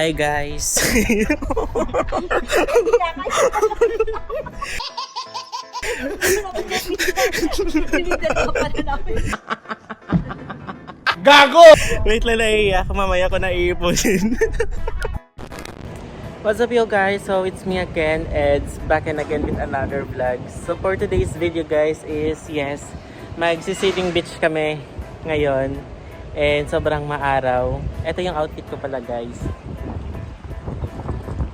Hi guys. Gago! Wait lang, naiiyak. Mamaya ko na iipusin. What's up, yo guys? So it's me again, Eds, back and again with another vlog. So for today's video guys is, yes, magsisitting beach kami ngayon. And sobrang maaraw. Ito yung outfit ko pala guys.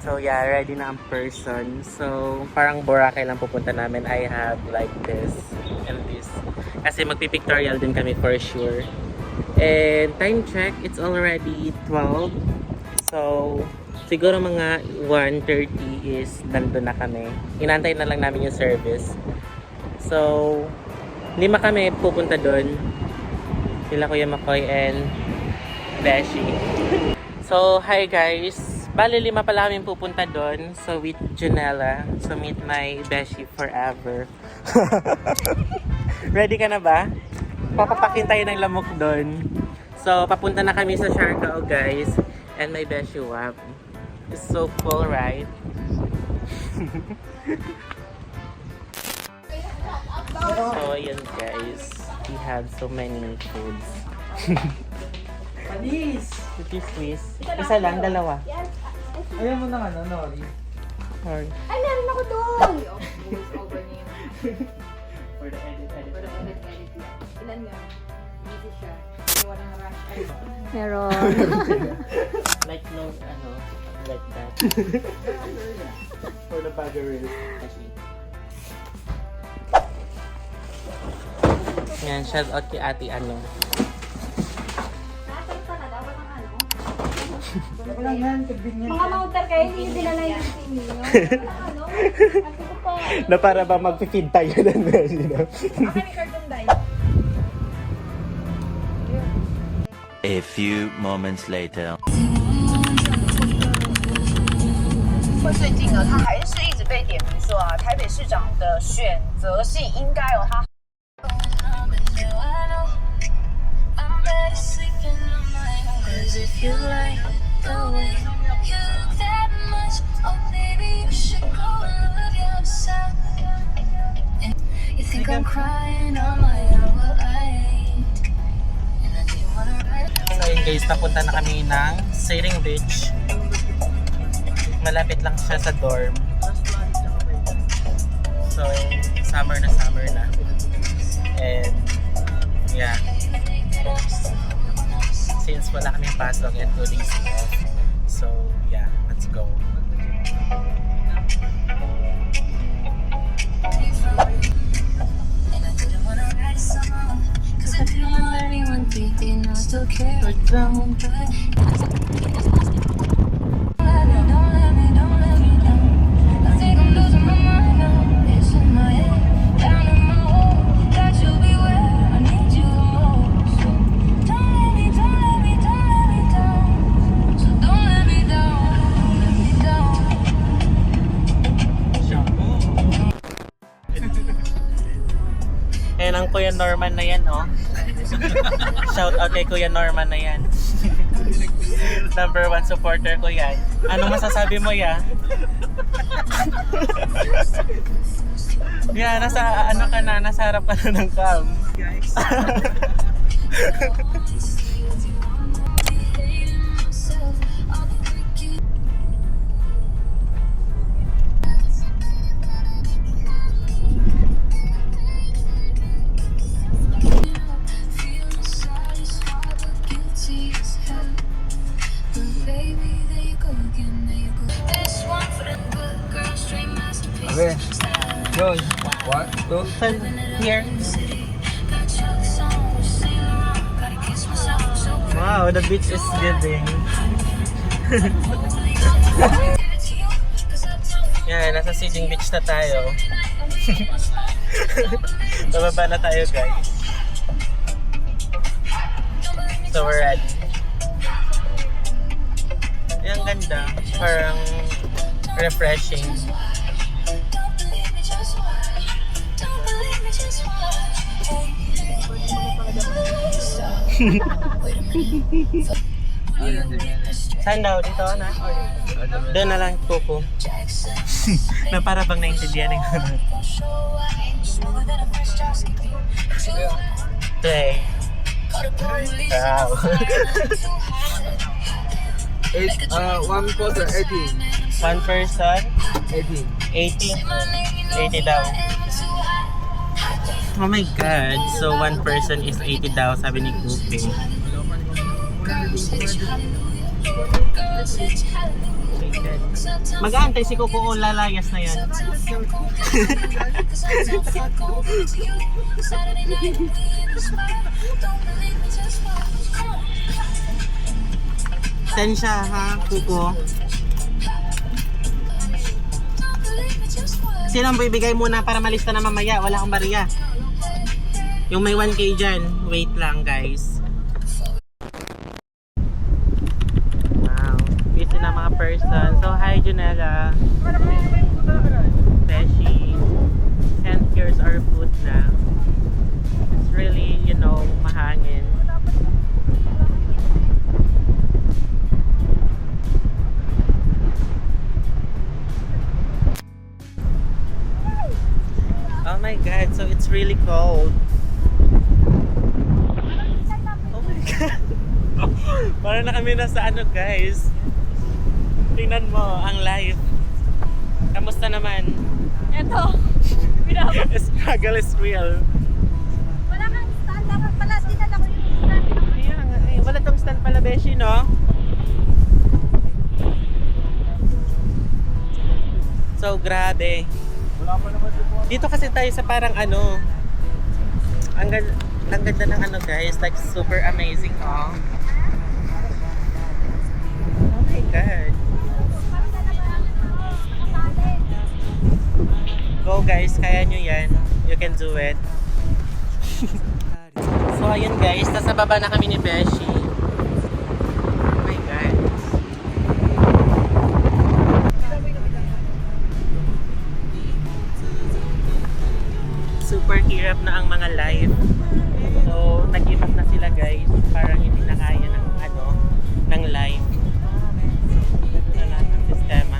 So yeah, ready na ang person. So parang Boracay lang pupunta namin. I have like this and this. Kasi magpipictorial din kami for sure. And time check, it's already 12. So siguro mga 1:30 is nandun na kami. Inantay na lang namin yung service. So 5 kami pupunta doon. Sila Kuya Makoy and Beshi. So hi guys. Bali 5 pala kami pupunta doon. So with Janela. So meet my Beshi forever. Ready ka na ba? Papapakin tayo ng lamok doon. So papunta na kami sa Siargao guys. And my Beshi Wap. It's so cool, right? So ayan guys. We have so many foods. Panis! Please, please. Isa lang, dalawa. Ayaw mo na Nori. Or Ay, meron ako doon! for the edit. Ilan nga? Busy siya. Walang rush. Meron. Like no, like that. For the baggerers. Yan, shout out kay Ate ano. Nasaan ka na? Dapat ang ano? Wala lang yan, convenient. Mga mounter kayo, hindi nyo dinala yung team ninyo. Ano? Kasi ko pa. Na para ba mag-feed tayo ng Beshi, no? Akin yung cartoon dahil. A few moments later. 最近呢，他还是一直被点名说啊，台北市长的选择性应该有他。 So yun guys, papunta na kami ng Sailing Beach. Malapit lang siya sa dorm. So, summer na. And, yeah. Since wala kaming pasok and 2 days off. So, yeah, let's go. Ayan ang Kuya Norman na yan, oh. Shout out kay Kuya Norman na yan. Number 1 supporter ko yan. Anong masasabi mo, ya? Yeah, nasa ano ka na, nasa harap ka na ng cam. Guys. Okay. Yun. 1, 2. Here. Wow, the beach is giving. Yan, nasa Sailing Beach na tayo. Bababa na tayo guys. So we're ready. Yan, ganda. Parang refreshing. Saan daw? Dito na? Or doon na lang, Coco. Na para bang naintindihan ng Play. Wow. One person 18. One person, 18. 80. 80 daw. Oh my God. So, one person is 80 daw, sabi ni Goofy. Mag-aantay si Coco kung lalayas na yan. Saan siya ha, Coco? Sino ang bibigay muna para malista na mamaya? Wala akong bariya. Yung may 1K dyan. Wait lang guys. Wow. Busy na mga person. So hi Junella. Beshi. And here's our food na. It's really, you know, mahangin. Oh my God, so it's really cold. Oh my God. Para na kami nasa ano guys. Tingnan mo, ang live. Kamusta naman? Eto. Binaba. Struggle is real. Wala kang stand. Dapat pala dinala ko yung stand. Kaya nga eh, wala tong stand pala Beshi, no? So grabe. Dito kasi tayo sa parang ano, ang ganda ng ano guys, like super amazing, oh. Oh my God. Go guys, kaya nyo yan. You can do it. So ayun guys, nasa baba na kami ni Beshi. Oh my God. Super hirap na ang mga live. So, nag-give up na sila guys. Parang hindi na kaya ng ano, ng live. Ganun na lang ang sistema.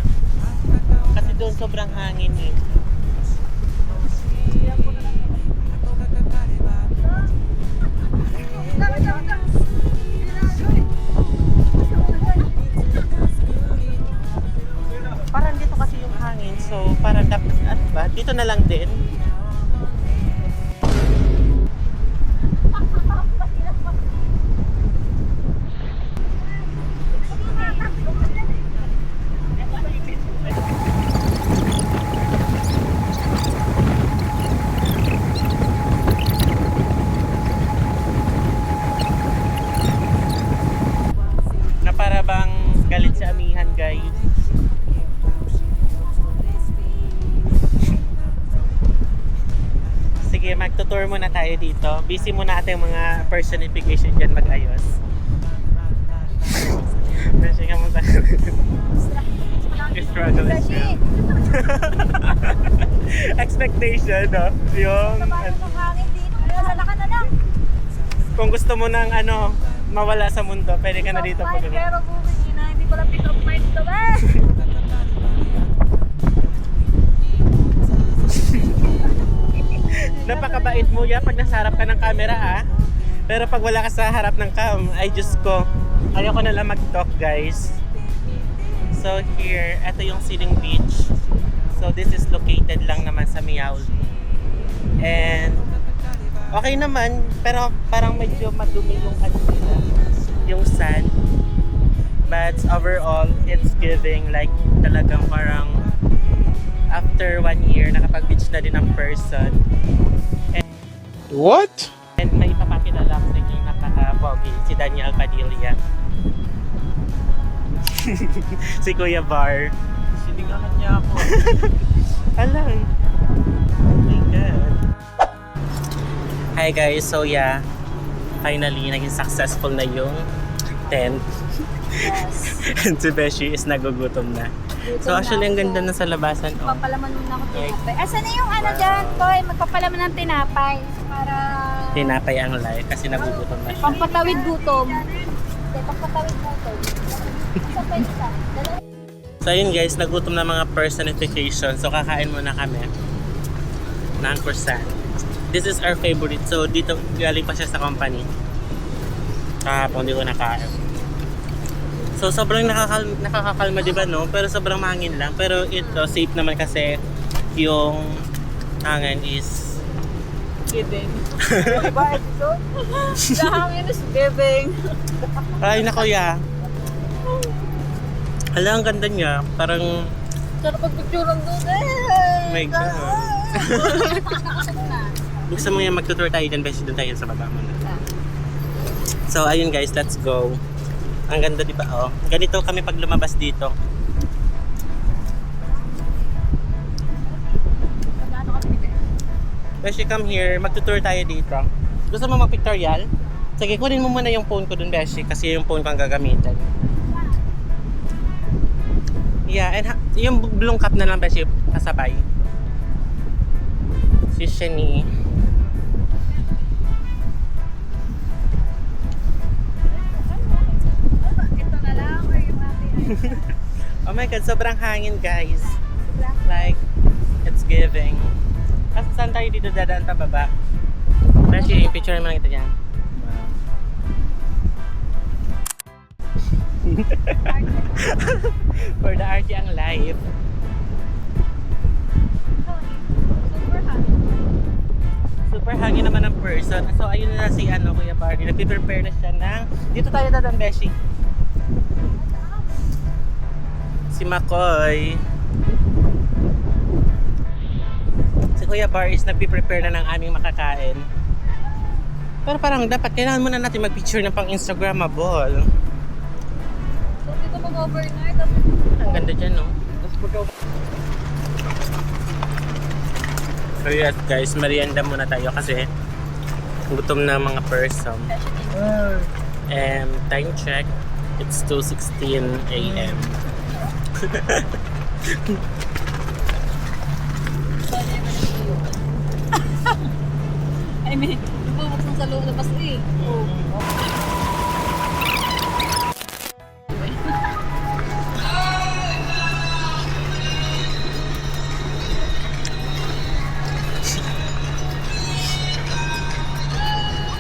Kasi doon sobrang hangin eh. Parang dito kasi yung hangin. So, parang dapat, ano ba? Dito na lang din. Na para bang galit sa amihan guys. Sige, magtutour muna tayo dito. Busy muna ating mga personification dyan mag-ayos. Beshi ka muna. Struggle is real. Expectation, no? Yung... Parang ang hangin dito. Nasala ka na lang. Kung gusto mo ng ano, mawala sa mundo, pwede ka na dito po. Pero bumili na, hindi ko lang pick up mind to ba? Napakabait mo ya pag nasa harap ka ng camera ha. Pero pag wala ka sa harap ng cam, ay Diyos ko. Ayoko na lang mag-talk guys. So here, ito yung Siling Beach. So this is located lang naman sa Miauli. And okay naman, pero parang medyo madumi yung ano nila, yung sand. But overall, it's giving like talagang parang after 1 year, nakapag-beach na din ang person. What? And may ipapakilala ko sa inyo yung napaka-pogi, si Daniel Padilla. Si Kuya Bar. Sinigahan niya ako. Alam. Oh my God. Hi guys, so yeah, finally naging successful na yung tent. Yes. And si Beshi is nagugutom na. So actually ang ganda na sa labasan. Oh. Magpapalaman muna ako tinapay. Asan na yung ano dyan, Koy? Magpapalaman ng tinapay. Para... Tinapay ang live kasi nagugutom na siya. Pampatawid gutom. Hindi, pampatawid gutom. Isa pa isa. Dalawa. So ayun guys, nagutom na mga personification. So kakain muna kami ng croissant. This is our favorite. So dito galing pa siya sa company. Kahapon di ko nakain. So sobrang nakakakalma, diba no? Pero sobrang mahangin lang. Pero ito safe naman kasi yung hangin is Giving. Diba episode? The hangin is giving. ay na kuya. Hala, ang ganda niya. Parang Sarap pagpicturean doon eh. my God. Buksan mo yan, magtutour tayo dyan. Beshi, doon tayo sa baba mo na. So, ayun guys, let's go. Ang ganda, di ba? Oh, ganito kami pag lumabas dito. Beshi, come here. Magtutour tayo dito. Gusto mo mag-pictorial? Sige, kunin mo muna yung phone ko dun, Beshi. Kasi yung phone ko ang gagamitin. Yeah, and yung blue cup na lang, Beshi, kasabay. Si Shani. Ito na lang or yung ating Oh my God, sobrang hangin, guys. Like, it's giving. Kasi saan tayo dito dadaan pababa? Beshi, picture mo lang ito dyan. For the RT ang live. Super hangin naman ang person. So ayun na si Kuya Barney. Nagpe-prepare na siya ng... Dito tayo dadaan, Beshi. Si Makoy. Si Kuya Bar is nagpe-prepare na ng aming makakain. Pero parang dapat kailangan muna natin mag-picture ng pang Instagrammable. So dito mag-overnight. Ang ganda dyan, no? So yes guys, merienda muna tayo kasi gutom na mga person. And time check, it's 2:16 AM. I mean, bubuksan sa loob labas eh.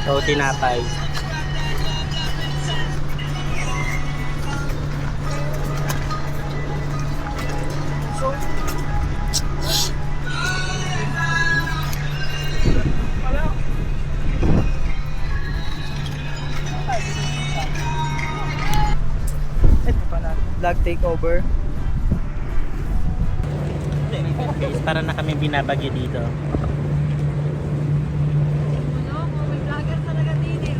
So, tinapay. Ito pa na. Vlog takeover. Guys, para na kami binabagi dito. May vlogger talaga din eh.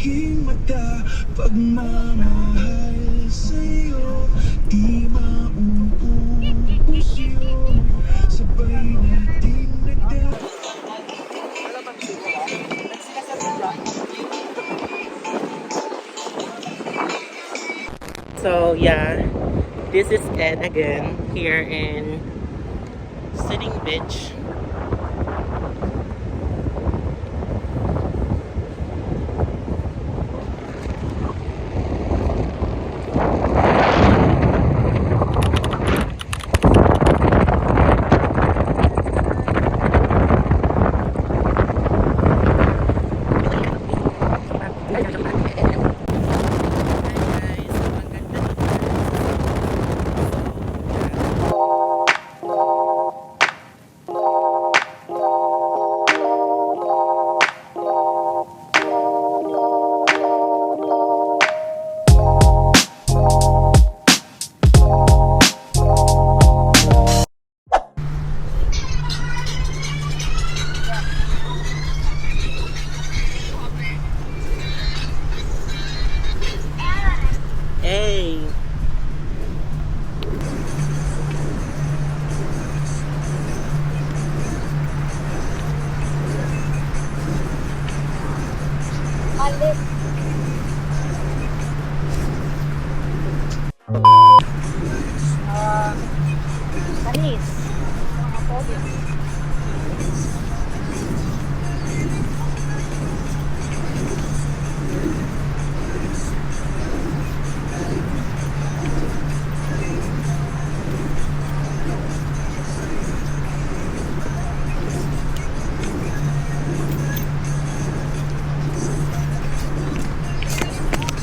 aking mata pagmamahal sa'yo di mauubos yun sabay natin So yeah, this is Ed again here in Sitting Beach. Balik. Panis. Mga pogi.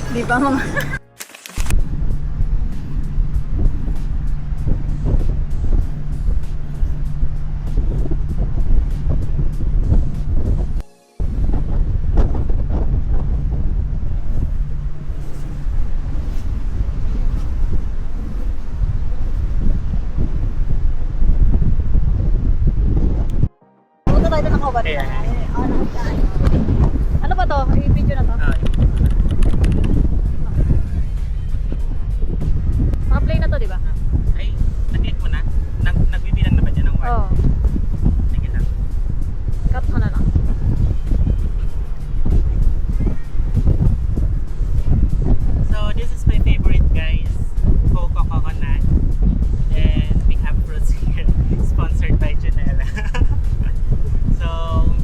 Di ba mga... Punta tayo na nakaubat. Ayan. Ano ba to? I-video na to? Naka-play na to, di ba? Ay, nag-hit mo na? Nagbibilang na ba dyan ng word? Oo. Sige lang. Cut mo na lang. So this is my favorite guys, Coco Coconut, and we have fruits here, sponsored by Janela. So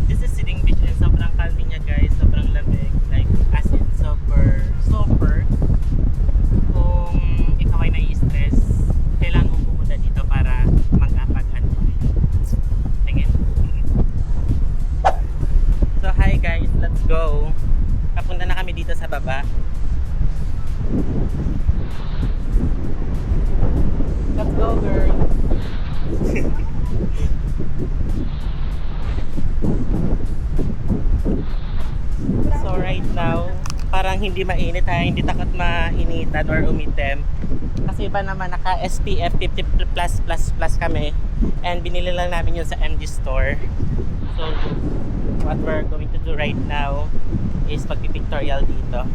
this is Siling Beach and sobrang calming niya guys, sobrang lamig, like as in super. Kung ikaw ay nai-stress, kailangan mo pumunta dito para mag-apag-unwind. Tingin. So hi guys, let's go. Papunta na kami dito sa baba. Let's go, girl. So right now, parang hindi mainit ha, hindi takot mainitan or umitim. Kasi iba naman naka SPF 50+++ kami. And binili lang namin yun sa MG store. So what we're going to do right now is magpipictorial dito.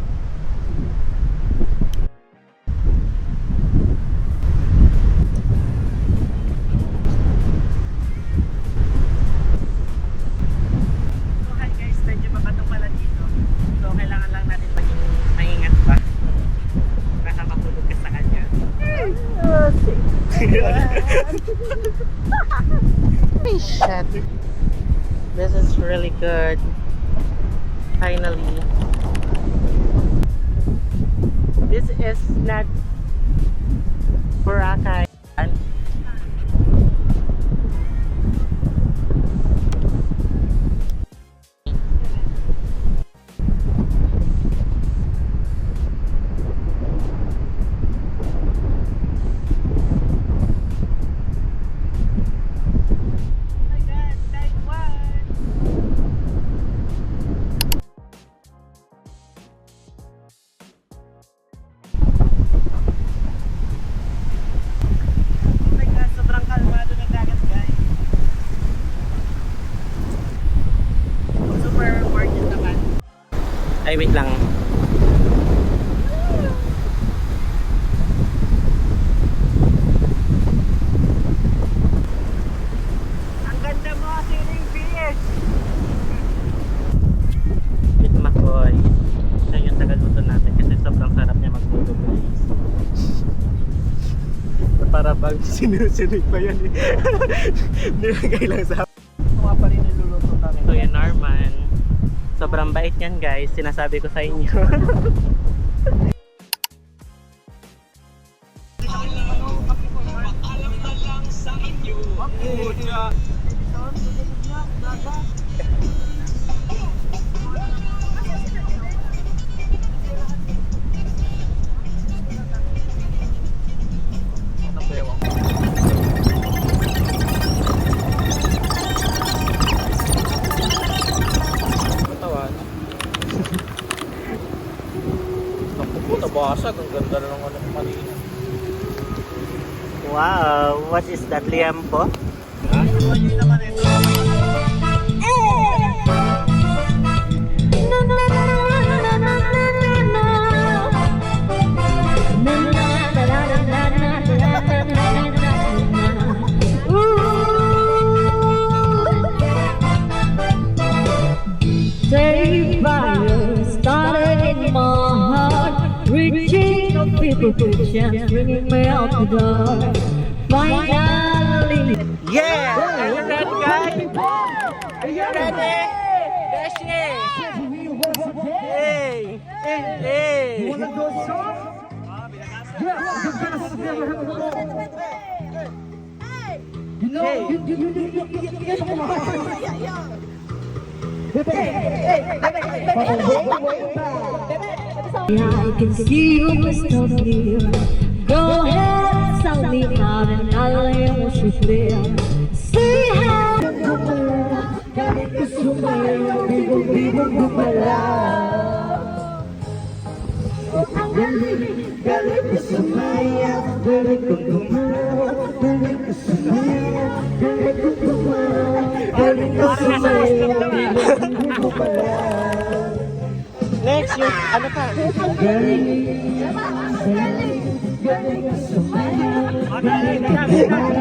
So hi guys, medyo mabato pala dito. So kailangan lang natin maging maingat pa. Baka mahulog ka sa kanya. Hey, shit. This is really good. Finally. This is not Boracay. Ay, wait lang. Ang ganda mo, Siling Beach! With Makoy. Ito yung tagaluto natin kasi sobrang sarap niya magluto, guys. Para bang sinusunig pa yan eh. Nilagay lang sa... Ito nga pa rin niluluto namin. Kuya Norman. Sobrang bait yan guys, sinasabi ko sa inyo. Nabasag, ang ganda na ng ano kanina. Wow, what is that, liempo? Hindi naman ito. Saved by a star. people put chance bringing me out the door. Finally. Yeah! Are you ready, guys? Are you ready? Dashi! Hey! Hey! I can see you must of me. Go ahead, sell me out and I'll lay what you feel. See how galing ko sumayo, bibong-bibong gumalaw. Galing ko sumayo, galing ko gumalaw. Galing ko sumayo, galing ko gumalaw. Galing ko sumayo, bibong-bibong gumalaw. Next, yung ano pa? Galing ko sumayo, galing ko